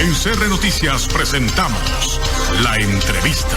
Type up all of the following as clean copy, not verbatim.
En CR Noticias presentamos La Entrevista.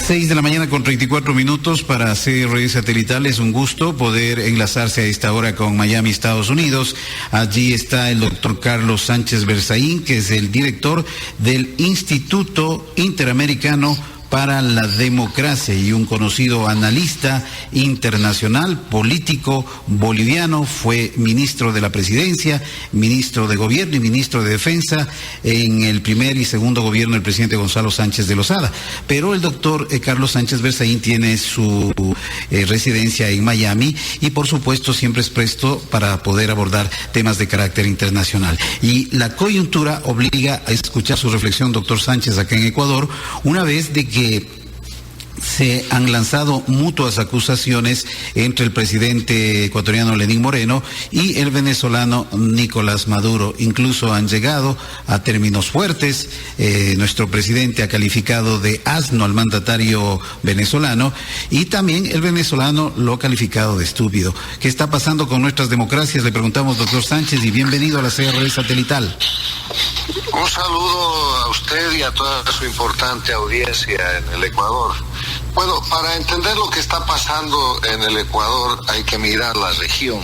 6 de la mañana con 34 minutos para CR Satelital. Es un gusto poder enlazarse a esta hora con Miami, Estados Unidos. Allí está el doctor Carlos Sánchez Berzaín, que es el director del Instituto Interamericano para la Democracia y un conocido analista internacional, político boliviano. Fue ministro de la Presidencia, ministro de Gobierno y ministro de Defensa en el primer y segundo gobierno del presidente Gonzalo Sánchez de Lozada. Pero el doctor Carlos Sánchez Berzaín tiene su residencia en Miami y por supuesto siempre es presto para poder abordar temas de carácter internacional. Y la coyuntura obliga a escuchar su reflexión, doctor Sánchez, acá en Ecuador, una vez de que se han lanzado mutuas acusaciones entre el presidente ecuatoriano Lenín Moreno y el venezolano Nicolás Maduro. Incluso han llegado a términos fuertes. Nuestro presidente ha calificado de asno al mandatario venezolano y también el venezolano lo ha calificado de estúpido. ¿Qué está pasando con nuestras democracias? Le preguntamos, doctor Sánchez, y bienvenido a la CR Satelital. Un saludo a usted y a toda su importante audiencia en el Ecuador. Bueno, para entender lo que está pasando en el Ecuador hay que mirar la región,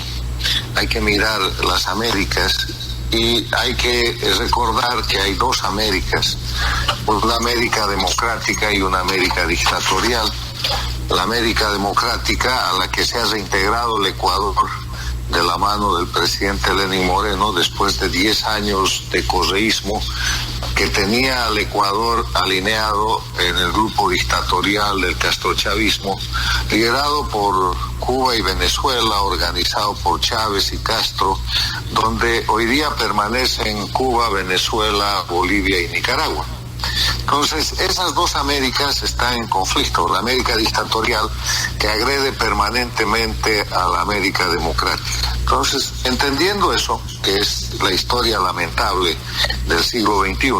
hay que mirar las Américas y hay que recordar que hay dos Américas, una América democrática y una América dictatorial. La América democrática a la que se ha reintegrado el Ecuador de la mano del presidente Lenín Moreno después de 10 años de correísmo que tenía al Ecuador alineado en el grupo dictatorial del castrochavismo, liderado por Cuba y Venezuela, organizado por Chávez y Castro, donde hoy día permanecen Cuba, Venezuela, Bolivia y Nicaragua. Entonces, esas dos Américas están en conflicto. La América dictatorial que agrede permanentemente a la América democrática. Entonces, entendiendo eso, que es la historia lamentable del siglo XXI,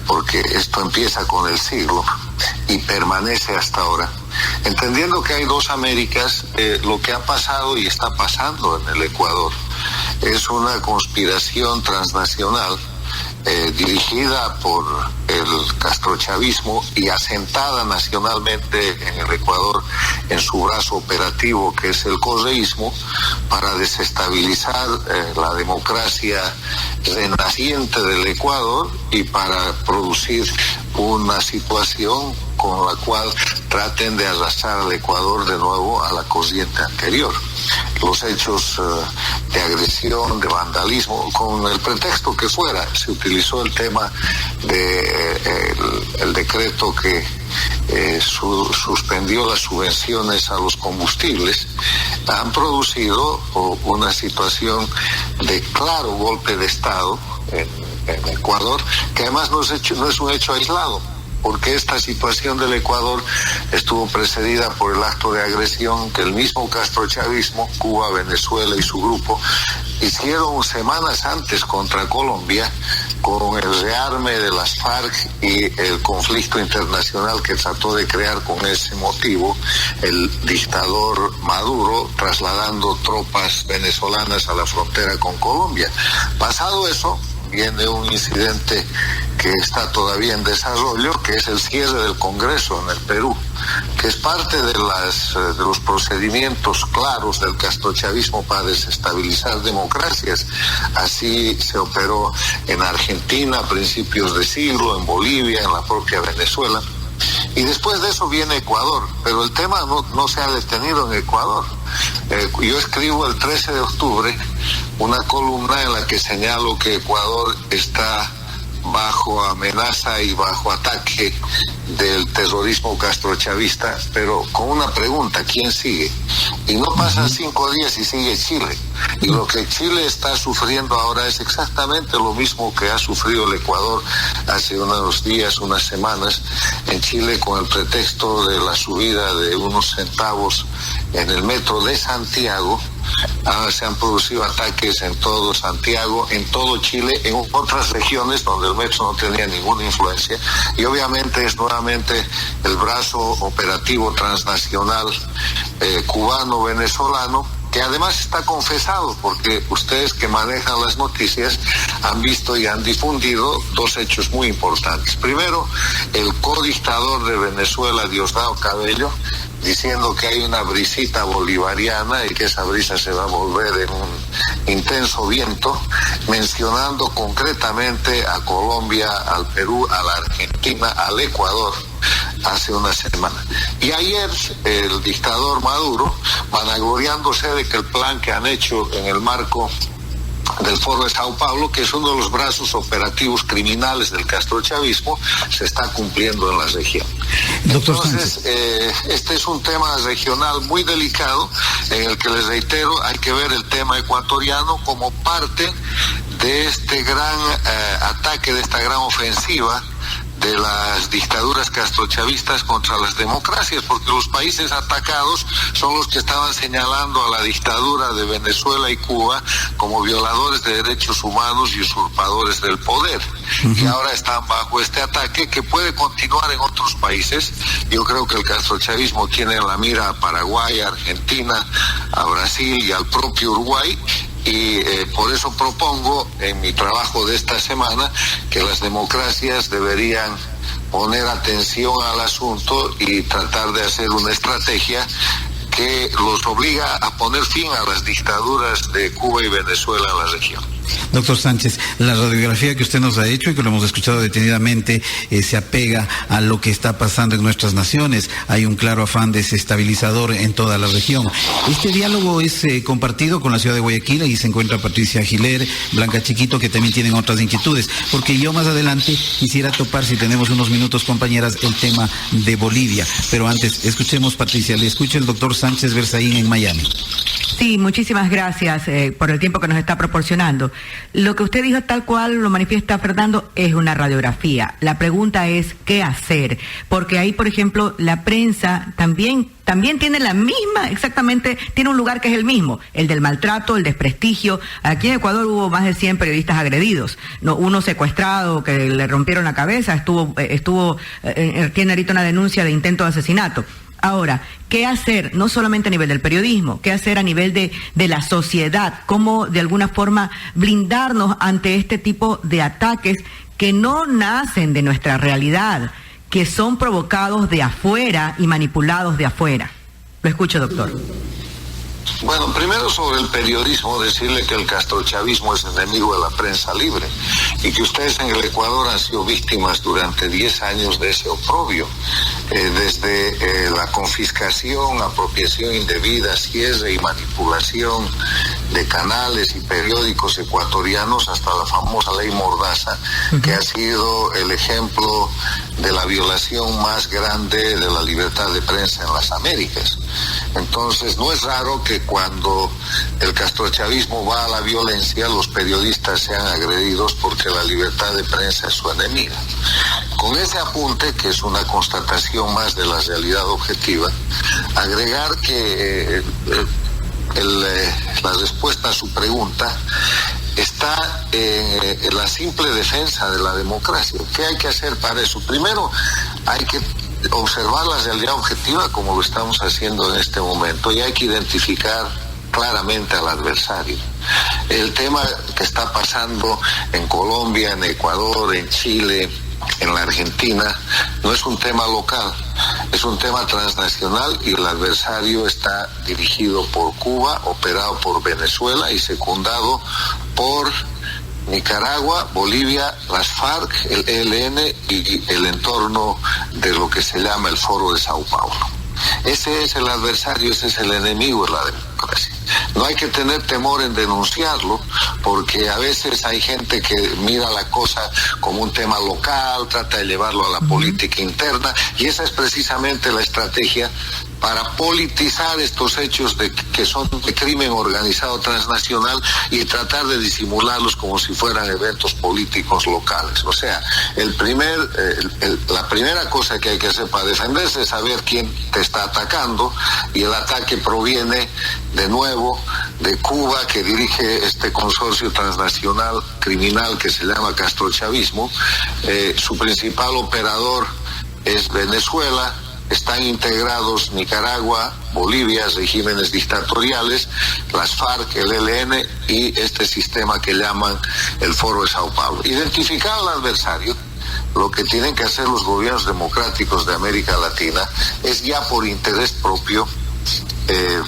porque esto empieza con el siglo y permanece hasta ahora, entendiendo que hay dos Américas, lo que ha pasado y está pasando en el Ecuador es una conspiración transnacional dirigida por el castrochavismo y asentada nacionalmente en el Ecuador en su brazo operativo, que es el correísmo, para desestabilizar la democracia renaciente del Ecuador y para producir una situación con la cual traten de arrastrar al Ecuador de nuevo a la corriente anterior. Los hechos de agresión, de vandalismo, con el pretexto que fuera, se utilizó el tema de el decreto que suspendió las subvenciones a los combustibles, han producido una situación de claro golpe de Estado en Ecuador, que además no es un hecho aislado, porque esta situación del Ecuador estuvo precedida por el acto de agresión que el mismo castrochavismo, Cuba, Venezuela y su grupo hicieron semanas antes contra Colombia, con el rearme de las FARC y el conflicto internacional que trató de crear con ese motivo el dictador Maduro, trasladando tropas venezolanas a la frontera con Colombia. Pasado eso, viene un incidente que está todavía en desarrollo, que es el cierre del Congreso en el Perú, que es parte de los procedimientos claros del castrochavismo para desestabilizar democracias. Así se operó en Argentina a principios de siglo, en Bolivia, en la propia Venezuela. Y después de eso viene Ecuador, pero el tema no se ha detenido en Ecuador. Yo escribo el 13 de octubre una columna en la que señalo que Ecuador está bajo amenaza y bajo ataque del terrorismo castrochavista, pero con una pregunta: ¿quién sigue? Y no pasan 5 días y sigue Chile. Y lo que Chile está sufriendo ahora es exactamente lo mismo que ha sufrido el Ecuador hace unos días, unas semanas, en Chile, con el pretexto de la subida de unos centavos en el metro de Santiago. Se han producido ataques en todo Santiago, en todo Chile, en otras regiones donde el metro no tenía ninguna influencia, y obviamente es nuevamente el brazo operativo transnacional cubano-venezolano que además está confesado, porque ustedes que manejan las noticias han visto y han difundido dos hechos muy importantes. Primero, el codictador de Venezuela, Diosdado Cabello, diciendo que hay una brisita bolivariana y que esa brisa se va a volver en un intenso viento, mencionando concretamente a Colombia, al Perú, a la Argentina, al Ecuador, hace una semana. Y ayer el dictador Maduro, vanagloriándose de que el plan que han hecho en el marco del Foro de Sao Paulo, que es uno de los brazos operativos criminales del castrochavismo, se está cumpliendo en la región. Entonces, este es un tema regional muy delicado, en el que les reitero, hay que ver el tema ecuatoriano como parte de este gran ataque, de esta gran ofensiva de las dictaduras castrochavistas contra las democracias, porque los países atacados son los que estaban señalando a la dictadura de Venezuela y Cuba como violadores de derechos humanos y usurpadores del poder. Y ahora están bajo este ataque que puede continuar en otros países. Yo creo que el castrochavismo tiene en la mira a Paraguay, a Argentina, a Brasil y al propio Uruguay. Y por eso propongo en mi trabajo de esta semana que las democracias deberían poner atención al asunto y tratar de hacer una estrategia que los obliga a poner fin a las dictaduras de Cuba y Venezuela en la región. Doctor Sánchez, la radiografía que usted nos ha hecho y que lo hemos escuchado detenidamente se apega a lo que está pasando en nuestras naciones. Hay un claro afán desestabilizador en toda la región. Este diálogo es compartido con la ciudad de Guayaquil. Ahí se encuentra Patricia Giler, Blanca Chiquito, que también tienen otras inquietudes. Porque yo más adelante quisiera topar, si tenemos unos minutos, compañeras, el tema de Bolivia. Pero antes, escuchemos, Patricia, le escucha el doctor Sánchez Berzaín en Miami. Sí, muchísimas gracias por el tiempo que nos está proporcionando. Lo que usted dijo, tal cual lo manifiesta Fernando, es una radiografía. La pregunta es, ¿qué hacer? Porque ahí, por ejemplo, la prensa también tiene la misma, exactamente, tiene un lugar que es el mismo, el del maltrato, el desprestigio. Aquí en Ecuador hubo más de 100 periodistas agredidos, no, uno secuestrado que le rompieron la cabeza, tiene ahorita una denuncia de intento de asesinato. Ahora, ¿qué hacer? No solamente a nivel del periodismo, ¿qué hacer a nivel de la sociedad? ¿Cómo de alguna forma blindarnos ante este tipo de ataques que no nacen de nuestra realidad, que son provocados de afuera y manipulados de afuera? Lo escucho, doctor. Bueno, primero sobre el periodismo, decirle que el castrochavismo es enemigo de la prensa libre y que ustedes en el Ecuador han sido víctimas durante 10 años de ese oprobio, desde la confiscación, apropiación indebida, cierre y manipulación de canales y periódicos ecuatorianos hasta la famosa ley Mordaza, que ha sido el ejemplo de la violación más grande de la libertad de prensa en las Américas. Entonces, no es raro que cuando el castrochavismo va a la violencia, los periodistas sean agredidos porque la libertad de prensa es su enemiga. Con ese apunte, que es una constatación más de la realidad objetiva, agregar que la respuesta a su pregunta está en la simple defensa de la democracia. ¿Qué hay que hacer para eso? Primero, hay que observar la realidad objetiva como lo estamos haciendo en este momento y hay que identificar claramente al adversario. El tema que está pasando en Colombia, en Ecuador, en Chile, en la Argentina, no es un tema local, es un tema transnacional y el adversario está dirigido por Cuba, operado por Venezuela y secundado por Nicaragua, Bolivia, las FARC, el ELN y el entorno de lo que se llama el Foro de Sao Paulo. Ese es el adversario, ese es el enemigo de la democracia. No hay que tener temor en denunciarlo, porque a veces hay gente que mira la cosa como un tema local, trata de llevarlo a la política interna, y esa es precisamente la estrategia para politizar estos hechos que son de crimen organizado transnacional y tratar de disimularlos como si fueran eventos políticos locales. O sea, la primera cosa que hay que hacer para defenderse es saber quién te está atacando, y el ataque proviene de nuevo de Cuba, que dirige este consorcio transnacional criminal que se llama castrochavismo. Su principal operador es Venezuela, están integrados Nicaragua, Bolivia, regímenes dictatoriales, las FARC, el ELN y este sistema que llaman el Foro de Sao Paulo. Identificar al adversario. Lo que tienen que hacer los gobiernos democráticos de América Latina es ya por interés propio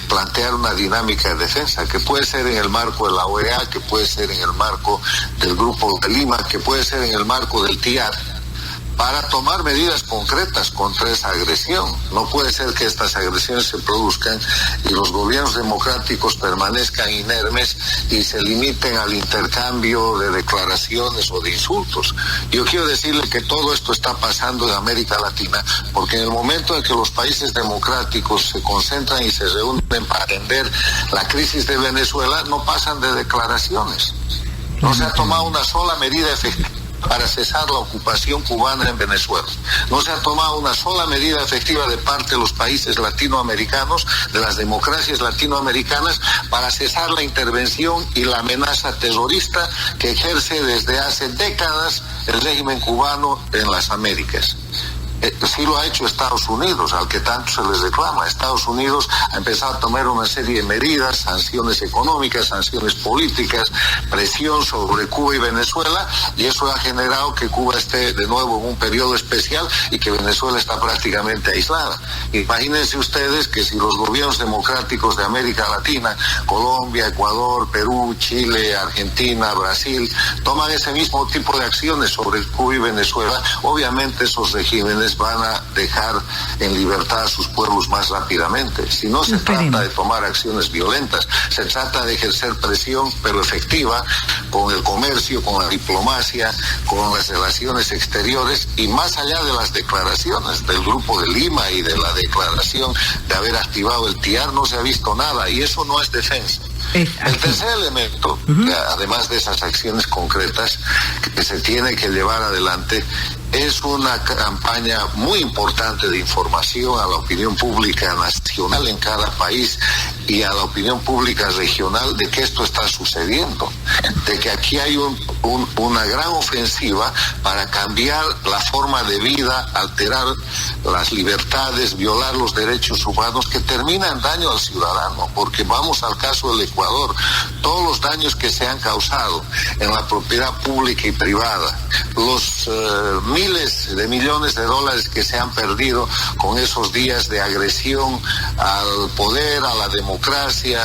plantear una dinámica de defensa, que puede ser en el marco de la OEA, que puede ser en el marco del Grupo de Lima, que puede ser en el marco del TIAR, para tomar medidas concretas contra esa agresión. No puede ser que estas agresiones se produzcan y los gobiernos democráticos permanezcan inermes y se limiten al intercambio de declaraciones o de insultos. Yo quiero decirle que todo esto está pasando en América Latina, porque en el momento en que los países democráticos se concentran y se reúnen para atender la crisis de Venezuela, no pasan de declaraciones. No se ha tomado una sola medida efectiva para cesar la ocupación cubana en Venezuela. No se ha tomado una sola medida efectiva de parte de los países latinoamericanos, de las democracias latinoamericanas, para cesar la intervención y la amenaza terrorista que ejerce desde hace décadas el régimen cubano en las Américas. Sí lo ha hecho Estados Unidos, al que tanto se les reclama. Estados Unidos ha empezado a tomar una serie de medidas, sanciones económicas, sanciones políticas, presión sobre Cuba y Venezuela, y eso ha generado que Cuba esté de nuevo en un periodo especial y que Venezuela está prácticamente aislada. Imagínense ustedes que si los gobiernos democráticos de América Latina, Colombia, Ecuador, Perú, Chile, Argentina, Brasil, toman ese mismo tipo de acciones sobre Cuba y Venezuela, obviamente esos regímenes van a dejar en libertad a sus pueblos más rápidamente. Si no se trata de tomar acciones violentas, se trata de ejercer presión, pero efectiva, con el comercio, con la diplomacia, con las relaciones exteriores, y más allá de las declaraciones del Grupo de Lima y de la declaración de haber activado el TIAR, no se ha visto nada, y eso no es defensa. El tercer elemento, además de esas acciones concretas que se tiene que llevar adelante, es una campaña muy importante de información a la opinión pública nacional en cada país y a la opinión pública regional de que esto está sucediendo, de que aquí hay una gran ofensiva para cambiar la forma de vida, alterar las libertades, violar los derechos humanos, que termina en daño al ciudadano. Porque vamos al caso del Ecuador, todos los daños que se han causado en la propiedad pública y privada, los miles de millones de dólares que se han perdido con esos días de agresión al poder, a la democracia,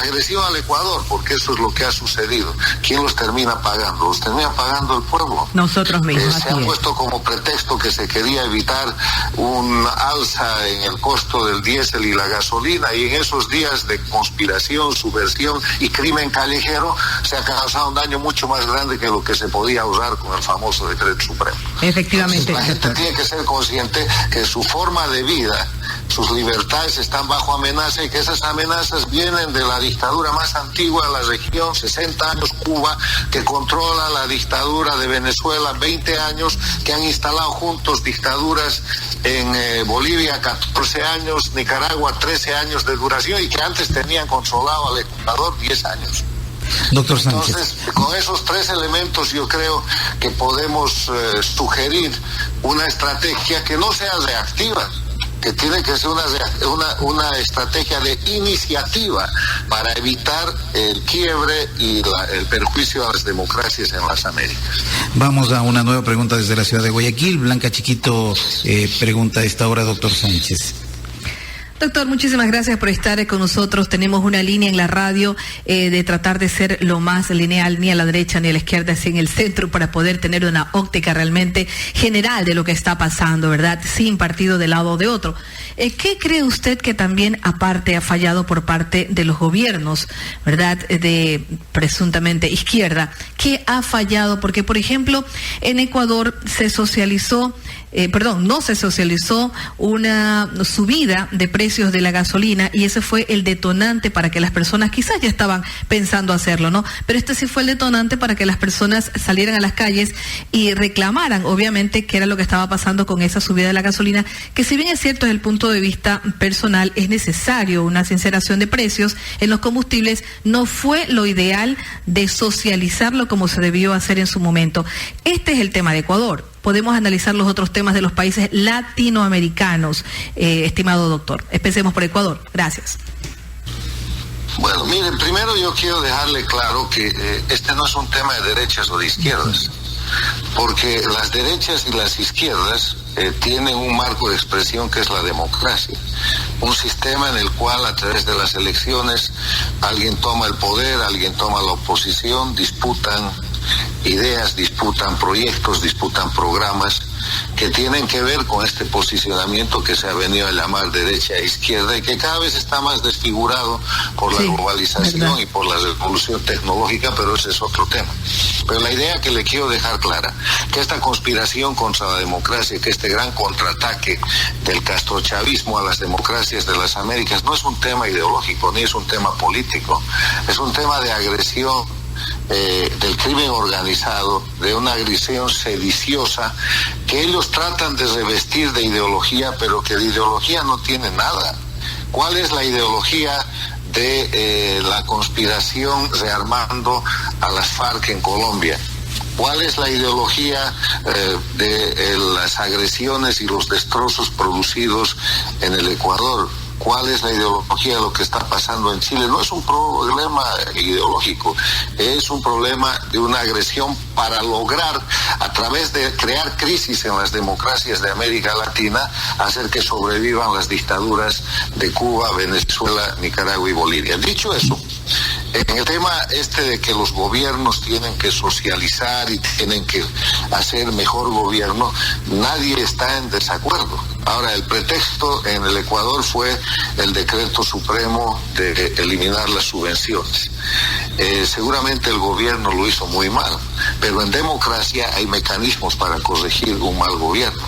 agresión al Ecuador, porque eso es lo que ha sucedido. ¿Quién los termina pagando? Los termina pagando el pueblo. Nosotros mismos. Se ha puesto como pretexto que se quería evitar un alza en el costo del diésel y la gasolina, y en esos días de conspiración, subversión y crimen callejero se ha causado un daño mucho más grande que lo que se podía ahorrar con el famoso decreto supremo. Efectivamente. Entonces, la gente tiene que ser consciente que su forma de vida, sus libertades están bajo amenaza, y que esas amenazas vienen de la dictadura más antigua de la región, 60 años Cuba, que controla la dictadura de Venezuela, 20 años, que han instalado juntos dictaduras en Bolivia, 14 años, Nicaragua, 13 años de duración, y que antes tenían controlado al Ecuador 10 años. Doctor Sánchez. Entonces, con esos tres elementos yo creo que podemos sugerir una estrategia que no sea reactiva, que tiene que ser una estrategia de iniciativa para evitar el quiebre y el perjuicio a las democracias en las Américas. Vamos a una nueva pregunta desde la ciudad de Guayaquil. Blanca Chiquito pregunta a esta hora, doctor Sánchez. Doctor, muchísimas gracias por estar con nosotros. Tenemos una línea en la radio de tratar de ser lo más lineal, ni a la derecha ni a la izquierda, sino en el centro, para poder tener una óptica realmente general de lo que está pasando, ¿verdad? Sin partido de lado o de otro. ¿Qué cree usted que también aparte ha fallado por parte de los gobiernos, ¿verdad? De presuntamente izquierda. ¿Qué ha fallado? Porque, por ejemplo, en Ecuador se socializó, no se socializó una subida de precios de la gasolina, y ese fue el detonante para que las personas quizás ya estaban pensando hacerlo, ¿no? Pero este sí fue el detonante para que las personas salieran a las calles y reclamaran, obviamente, qué era lo que estaba pasando con esa subida de la gasolina, que si bien es cierto desde el punto de vista personal es necesario una sinceración de precios en los combustibles, no fue lo ideal de socializarlo como se debió hacer en su momento. Este es el tema de Ecuador. podemos analizar los otros temas de los países latinoamericanos, estimado doctor. Empecemos por Ecuador. Gracias. Bueno, miren, primero yo quiero dejarle claro que este no es un tema de derechas o de izquierdas, porque las derechas y las izquierdas tienen un marco de expresión que es la democracia, un sistema en el cual a través de las elecciones alguien toma el poder, alguien toma la oposición, disputan ideas, disputan proyectos, disputan programas que tienen que ver con este posicionamiento que se ha venido a llamar derecha e izquierda y que cada vez está más desfigurado por la globalización, ¿verdad?, y por la revolución tecnológica, pero ese es otro tema. Pero la idea que le quiero dejar clara, que esta conspiración contra la democracia, que este gran contraataque del castrochavismo a las democracias de las Américas no es un tema ideológico ni es un tema político, es un tema de agresión del crimen organizado, de una agresión sediciosa que ellos tratan de revestir de ideología, pero que de ideología no tiene nada. ¿Cuál es la ideología de la conspiración rearmando a las FARC en Colombia? ¿Cuál es la ideología de las agresiones y los destrozos producidos en el Ecuador? ¿Cuál es la ideología de lo que está pasando en Chile? No es un problema ideológico, es un problema de una agresión para lograr, a través de crear crisis en las democracias de América Latina, hacer que sobrevivan las dictaduras de Cuba, Venezuela, Nicaragua y Bolivia. Dicho eso, en el tema de que los gobiernos tienen que socializar y tienen que hacer mejor gobierno, nadie está en desacuerdo. Ahora, el pretexto en el Ecuador fue el decreto supremo de eliminar las subvenciones. Seguramente el gobierno lo hizo muy mal, pero en democracia hay mecanismos para corregir un mal gobierno.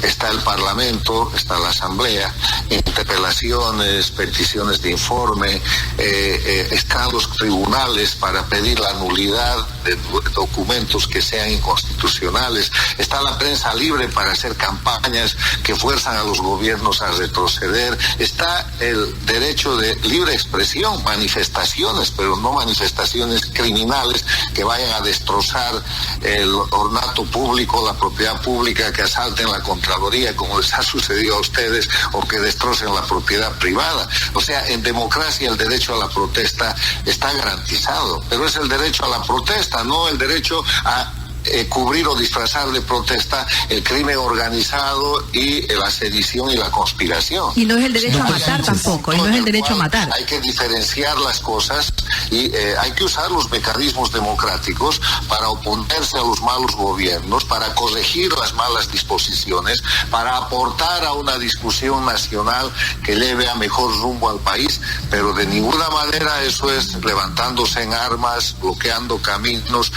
Está el Parlamento, está la Asamblea, interpelaciones, peticiones de informe, están los tribunales para pedir la nulidad de documentos que sean inconstitucionales, está la prensa libre para hacer campañas que fuerzan a los gobiernos a retroceder, está el derecho de libre expresión, manifestaciones, pero no manifestaciones criminales que vayan a destrozar el ornato público, la propiedad pública, que asalten la Contraloría, como les ha sucedido a ustedes, o que destrocen la propiedad privada. O sea, en democracia el derecho a la protesta está garantizado, pero es el derecho a la protesta, no el derecho a cubrir o disfrazar de protesta el crimen organizado y la sedición y la conspiración. Y no es el derecho a matar tampoco, y no es el derecho a matar. Hay que diferenciar las cosas y hay que usar los mecanismos democráticos para oponerse a los malos gobiernos, para corregir las malas disposiciones, para aportar a una discusión nacional que lleve a mejor rumbo al país, pero de ninguna manera eso es levantándose en armas, bloqueando caminos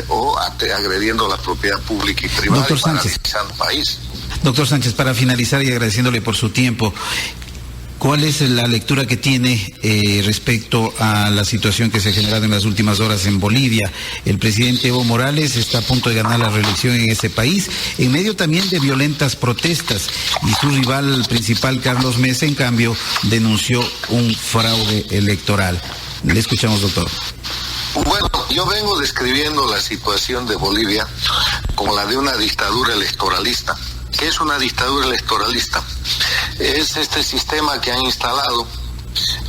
o agrediendo la propiedad pública y privada, Doctor y paralizando el país. Doctor Sánchez, para finalizar y agradeciéndole por su tiempo, ¿cuál es la lectura que tiene respecto a la situación que se ha generado en las últimas horas en Bolivia? El presidente Evo Morales está a punto de ganar la reelección en ese país, en medio también de violentas protestas, y su rival principal, Carlos Mesa, en cambio, denunció un fraude electoral. Le escuchamos, doctor. Bueno, yo vengo describiendo la situación de Bolivia como la de una dictadura electoralista. ¿Qué es una dictadura electoralista? Es este sistema que han instalado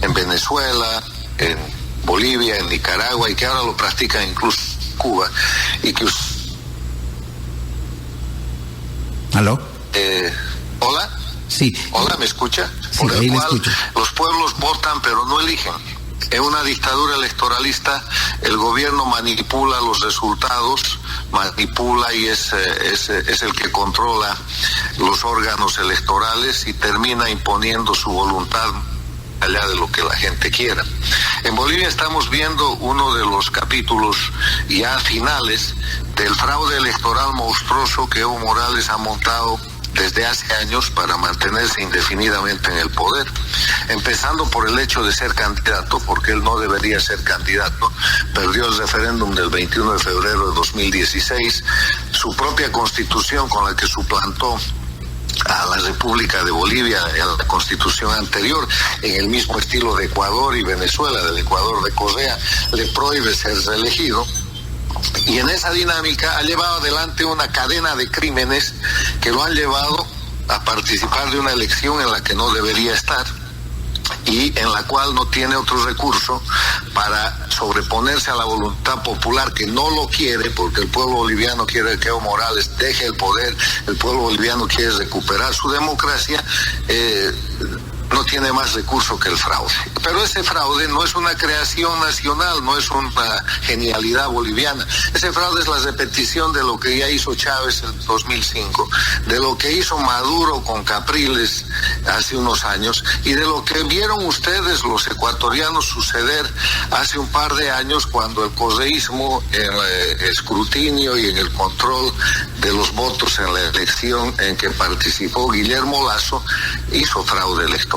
en Venezuela, en Bolivia, en Nicaragua, y que ahora lo practican incluso en Cuba, y que... ¿Aló? ¿Hola? Sí. ¿Hola, me escucha? Sí, por el cual escucho. Los pueblos votan pero no eligen. En una dictadura electoralista el gobierno manipula los resultados, manipula y es el que controla los órganos electorales y termina imponiendo su voluntad allá de lo que la gente quiera. En Bolivia estamos viendo uno de los capítulos ya finales del fraude electoral monstruoso que Evo Morales ha montado desde hace años para mantenerse indefinidamente en el poder, empezando por el hecho de ser candidato, porque él no debería ser candidato, perdió el referéndum del 21 de febrero de 2016, su propia constitución con la que suplantó a la República de Bolivia, a la constitución anterior, en el mismo estilo de Ecuador y Venezuela, del Ecuador de Correa, le prohíbe ser reelegido. Y en esa dinámica ha llevado adelante una cadena de crímenes que lo han llevado a participar de una elección en la que no debería estar y en la cual no tiene otro recurso para sobreponerse a la voluntad popular, que no lo quiere, porque el pueblo boliviano quiere que Evo Morales deje el poder, el pueblo boliviano quiere recuperar su democracia. No tiene más recurso que el fraude. Pero ese fraude no es una creación nacional, no es una genialidad boliviana. Ese fraude es la repetición de lo que ya hizo Chávez en 2005, de lo que hizo Maduro con Capriles hace unos años y de lo que vieron ustedes los ecuatorianos suceder hace un par de años cuando el correísmo en el escrutinio y en el control de los votos en la elección en que participó Guillermo Lasso hizo fraude electoral.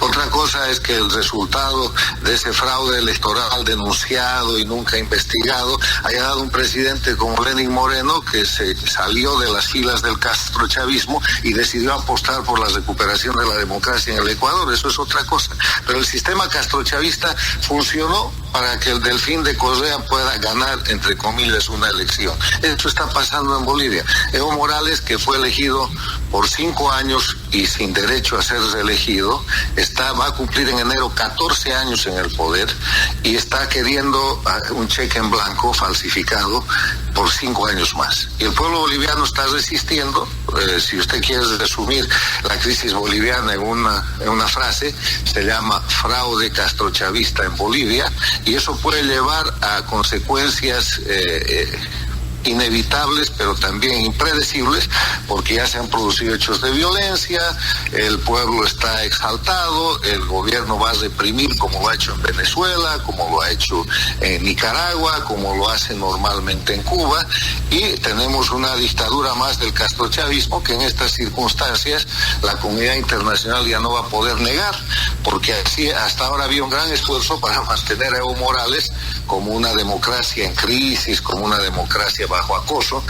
Otra cosa es que el resultado de ese fraude electoral denunciado y nunca investigado haya dado un presidente como Lenín Moreno, que se salió de las filas del castrochavismo y decidió apostar por la recuperación de la democracia en el Ecuador. Eso es otra cosa. Pero el sistema castrochavista funcionó para que el Delfín de Correa pueda ganar, entre comillas, una elección. Esto está pasando en Bolivia. Evo Morales, que fue elegido por 5 años y sin derecho a ser reelegido, va a cumplir en enero 14 años en el poder y está queriendo un cheque en blanco falsificado por 5 años más. Y el pueblo boliviano está resistiendo. Si usted quiere resumir la crisis boliviana en una frase, se llama fraude castrochavista en Bolivia, y eso puede llevar a consecuencias inevitables, pero también impredecibles, porque ya se han producido hechos de violencia, el pueblo está exaltado, el gobierno va a reprimir como lo ha hecho en Venezuela, como lo ha hecho en Nicaragua, como lo hace normalmente en Cuba, y tenemos una dictadura más del castrochavismo que en estas circunstancias la comunidad internacional ya no va a poder negar, porque así hasta ahora había un gran esfuerzo para mantener a Evo Morales como una democracia en crisis, como una democracia bajo acoso,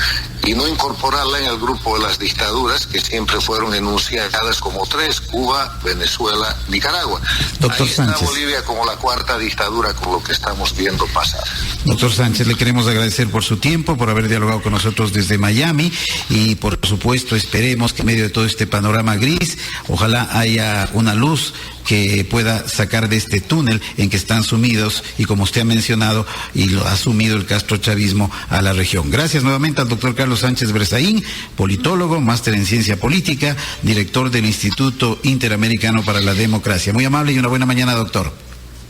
y no incorporarla en el grupo de las dictaduras que siempre fueron enunciadas como 3, Cuba, Venezuela, Nicaragua. Doctor Ahí está Sánchez. Bolivia como la 4ª dictadura con lo que estamos viendo pasar. Doctor Sánchez, le queremos agradecer por su tiempo, por haber dialogado con nosotros desde Miami y por supuesto esperemos que en medio de todo este panorama gris, ojalá haya una luz que pueda sacar de este túnel en que están sumidos y como usted ha mencionado y lo ha sumido el castrochavismo a la región. Gracias nuevamente al doctor Carlos Sánchez Berzaín, politólogo, máster en ciencia política, director del Instituto Interamericano para la Democracia. Muy amable y una buena mañana, doctor.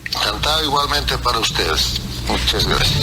Encantado igualmente para ustedes. Muchas gracias.